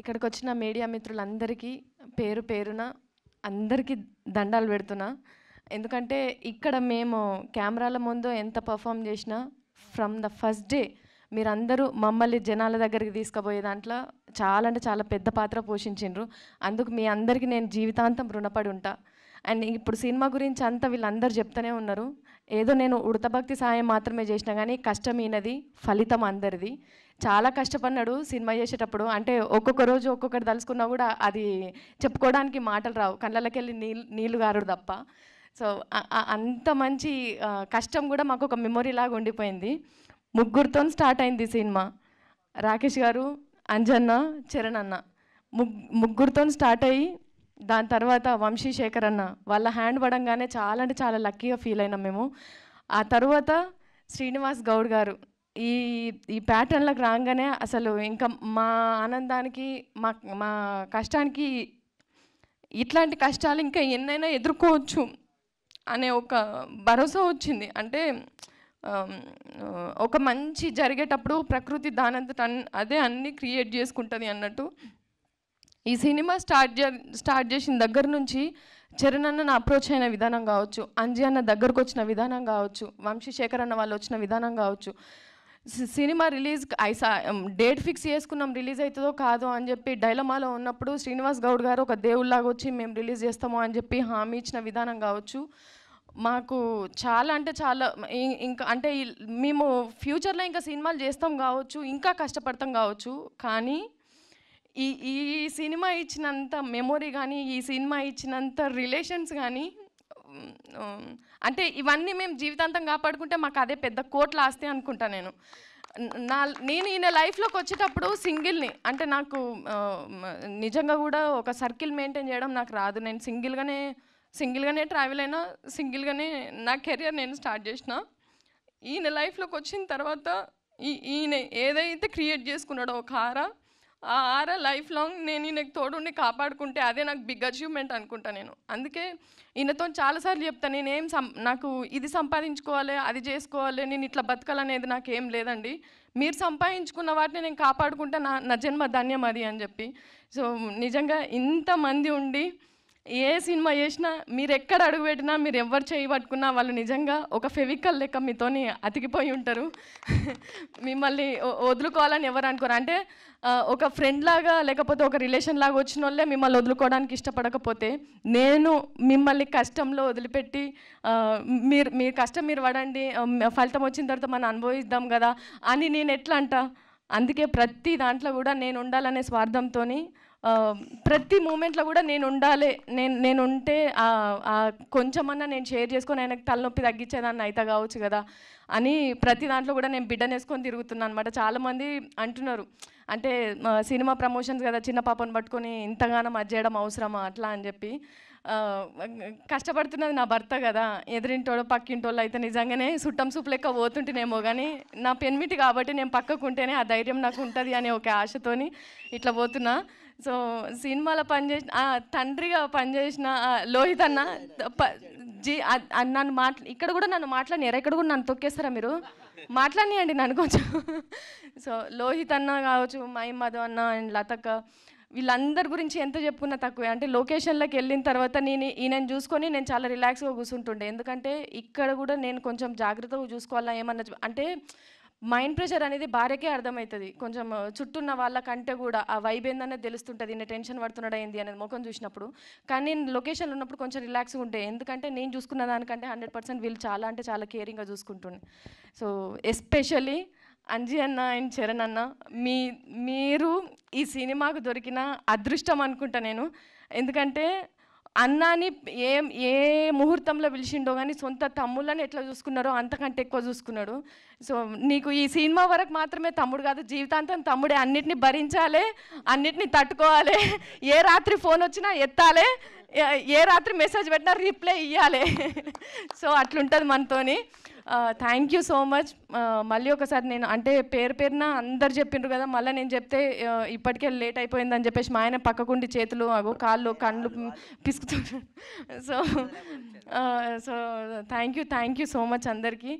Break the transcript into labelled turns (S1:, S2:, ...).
S1: ఇక్కడికి వచ్చిన మీడియా మిత్రులందరికీ పేరు పేరున అందరికీ దండాలు పెడుతున్నా. ఎందుకంటే ఇక్కడ మేము కెమెరాల ముందు ఎంత పర్ఫామ్ చేసినా ఫ్రమ్ ద ఫస్ట్ డే మీరందరూ మమ్మల్ని జనాల దగ్గరికి తీసుకుపోయే దాంట్లో చాలా అంటే చాలా పెద్ద పాత్ర పోషించిండ్రు. అందుకు మీ అందరికీ నేను జీవితాంతం రుణపడి ఉంటా. అండ్ ఇప్పుడు సినిమా గురించి అంతా వీళ్ళందరూ చెప్తూనే ఉన్నారు. ఏదో నేను ఉడతభక్తి సాయం మాత్రమే చేసినా కానీ కష్టం ఈయనది, ఫలితం అందరిది. చాలా కష్టపడినాడు సినిమా చేసేటప్పుడు. అంటే ఒక్కొక్క రోజు ఒక్కొక్కటి తలుసుకున్నా కూడా అది చెప్పుకోవడానికి మాటలు రావు, కళ్ళకి వెళ్ళి నీళ్ళు గారుడు తప్ప. సో అంత మంచి కష్టం కూడా మాకు ఒక మెమొరీ లాగా ఉండిపోయింది. ముగ్గురితో స్టార్ట్ అయింది సినిమా. రాకేష్ గారు, అంజన్న, చరణ్ అన్న ముగ్గురితో స్టార్ట్ అయ్యి దాని తర్వాత వంశీ శేఖర్ అన్న వాళ్ళ హ్యాండ్ పడంగానే చాలా అంటే చాలా లక్కీగా ఫీల్ అయినాం మేము. ఆ తర్వాత శ్రీనివాస్ గౌడ్ గారు ఈ ఈ ప్యాటర్న్లకు రాగానే అసలు ఇంకా మా ఆనందానికి మా మా కష్టానికి ఇట్లాంటి కష్టాలు ఇంకా ఎన్నైనా ఎదుర్కోవచ్చు అనే ఒక భరోసా వచ్చింది. అంటే ఒక మంచి జరిగేటప్పుడు ప్రకృతి దానంతట అదే అన్నీ క్రియేట్ చేసుకుంటుంది అన్నట్టు. ఈ సినిమా స్టార్ట్ చేసిన దగ్గర నుంచి చరణ్ అన్న అప్రోచ్ అయిన విధానం కావచ్చు, అంజీ అన్న దగ్గరకు వచ్చిన విధానం కావచ్చు, వంశీ శేఖర్ అన్న వాళ్ళు వచ్చిన విధానం కావచ్చు, సినిమా రిలీజ్ డేట్ ఫిక్స్ చేసుకున్నాం రిలీజ్ అవుతుందో కాదో అని చెప్పి డైలమాలో ఉన్నప్పుడు శ్రీనివాస్ గౌడ్ గారు ఒక దేవుళ్ళలాగా వచ్చి మేము రిలీజ్ చేస్తాము అని చెప్పి హామీ ఇచ్చిన విధానం కావచ్చు, మాకు చాలా అంటే చాలా ఇంకా అంటే మేము ఫ్యూచర్లో ఇంకా సినిమాలు చేస్తాం కావచ్చు, ఇంకా కష్టపడతాం కావచ్చు, కానీ ఈ ఈ సినిమా ఇచ్చినంత మెమొరీ కానీ, ఈ సినిమా ఇచ్చినంత రిలేషన్స్ కానీ, అంటే ఇవన్నీ మేము జీవితాంతం కాపాడుకుంటే మాకు అదే పెద్ద కోట్ల ఆస్తి అనుకుంటా. నేను ఈయన లైఫ్లోకి వచ్చేటప్పుడు సింగిల్ని, అంటే నాకు నిజంగా కూడా ఒక సర్కిల్ మెయింటైన్ చేయడం నాకు రాదు. నేను సింగిల్గానే ట్రావెల్ అయినా, సింగిల్గానే నా కెరియర్ నేను స్టార్ట్ చేసిన. ఈయన లైఫ్లోకి వచ్చిన తర్వాత ఈయన ఏదైతే క్రియేట్ చేసుకున్నాడో ఒక ఆ ఆర లైఫ్ లాంగ్ నేను ఈయనకు తోడుండి కాపాడుకుంటే అదే నాకు బిగ్ అచీవ్మెంట్ అనుకుంటా నేను. అందుకే ఈయనతో చాలాసార్లు చెప్తాను, నాకు ఇది సంపాదించుకోవాలి, అది చేసుకోవాలి, నేను ఇట్లా బతకాలనేది నాకేం లేదండి. మీరు సంపాదించుకున్న వాటిని నేను కాపాడుకుంటే నా జన్మ ధన్యం అది అని చెప్పి. సో నిజంగా ఇంతమంది ఉండి ఏ సినిమా చేసినా, మీరు ఎక్కడ అడుగుపెట్టినా, మీరు ఎవరు చేయి పట్టుకున్నా వాళ్ళు నిజంగా ఒక ఫెవికల్ లెక్క మీతోని అతికిపోయి ఉంటారు. మిమ్మల్ని వదులుకోవాలని ఎవరు అనుకోరు. అంటే ఒక ఫ్రెండ్ లాగా లేకపోతే ఒక రిలేషన్ లాగా వచ్చిన వాళ్ళే మిమ్మల్ని వదులుకోవడానికి ఇష్టపడకపోతే, నేను మిమ్మల్ని కష్టంలో వదిలిపెట్టి మీరు కష్టం మీరు పడండి, ఫలితం వచ్చిన తర్వాత మనం అనుభవిద్దాం కదా అని నేను ఎట్లా అంట. అందుకే ప్రతి దాంట్లో కూడా నేను ఉండాలనే స్వార్థంతో ప్రతి మూమెంట్లో కూడా నేను ఉండాలి, నేను ఉంటే కొంచెమన్నా నేను షేర్ చేసుకొని ఆయనకు తలనొప్పి తగ్గించేదాన్ని అయితే కావచ్చు కదా అని ప్రతి దాంట్లో కూడా నేను బిడ్డనేసుకొని తిరుగుతున్నాను అనమాట. చాలామంది అంటున్నారు, అంటే సినిమా ప్రమోషన్స్ కదా చిన్న పాపను పట్టుకొని ఇంతగానో అది చేయడం అవసరమా అట్లా అని చెప్పి. కష్టపడుతున్నది నా భర్త కదా, ఎదురింటోళ్ళు పక్కింటోళ్ళు అయితే నిజంగానే సుట్టం సూపు లెక్క పోతుంటేనేమో, కానీ నా పెన్మిటి కాబట్టి నేను పక్కకుంటేనే ఆ ధైర్యం నాకు ఉంటుంది అనే ఒక ఆశతోని ఇట్లా పోతున్నా. సో సినిమాలో పనిచేసిన తండ్రిగా పనిచేసిన లోహిత్ అన్న నన్ను ఇక్కడ కూడా నన్ను మాట్లాడినారు, ఇక్కడ కూడా నన్ను తొక్కేస్తారా మీరు? మాట్లాడియండి నన్ను కొంచెం. సో లోహిత్ అన్న కావచ్చు, మధు అన్న అండ్ లతక్క, వీళ్ళందరి గురించి ఎంత చెప్పుకున్నా తక్కువే. అంటే లొకేషన్లోకి వెళ్ళిన తర్వాత ఈయనని చూసుకొని నేను చాలా రిలాక్స్గా కూర్చుంటుండే. ఎందుకంటే ఇక్కడ కూడా నేను కొంచెం జాగ్రత్తగా చూసుకోవాలా, ఏమన్నా అంటే మైండ్ ప్రెషర్ అనేది భార్యకే అర్థమవుతుంది, కొంచెం చుట్టూ ఉన్న వాళ్ళకంటే కూడా ఆ వైబ్ ఏందనేది తెలుస్తుంటుంది, నేను టెన్షన్ పడుతున్నాడా ఏంది అనేది ముఖం చూసినప్పుడు. కానీ నేను లొకేషన్లో ఉన్నప్పుడు కొంచెం రిలాక్స్గా ఉంటే, ఎందుకంటే నేను చూసుకున్న దానికంటే 100% వీళ్ళు చాలా అంటే చాలా కేరింగ్గా చూసుకుంటుండే. సో ఎస్పెషల్లీ అంజీ అన్న అండ్ చరణ్ అన్న, మీరు ఈ సినిమాకు దొరికిన అదృష్టం అనుకుంటా నేను. ఎందుకంటే అన్నాని ఏ ముహూర్తంలో పిలిచిండో కానీ సొంత తమ్ముళ్ళని ఎట్లా చూసుకున్నారో అంతకంటే ఎక్కువ చూసుకున్నాడు. సో నీకు ఈ సినిమా వరకు మాత్రమే తమ్ముడు కాదు, జీవితాంతం తమ్ముడే. అన్నిటిని భరించాలి, అన్నిటిని తట్టుకోవాలి, ఏ రాత్రి ఫోన్ వచ్చినా ఎత్తాలి, ఏ రాత్రి మెసేజ్ పెట్టినా రిప్లై ఇవ్వాలి. సో అట్లుంటుంది మనతోని. Thank you so much. మళ్ళీ ఒకసారి నేను అంటే పేరున అందరు చెప్పిండ్రు కదా, మళ్ళీ నేను చెప్తే ఇప్పటికే లేట్ అయిపోయిందని చెప్పేసి మా ఆయన పక్కకుండి చేతులు కాళ్ళు కళ్ళు పిసుకుతుంటారు. So so thank you so much అందరికీ.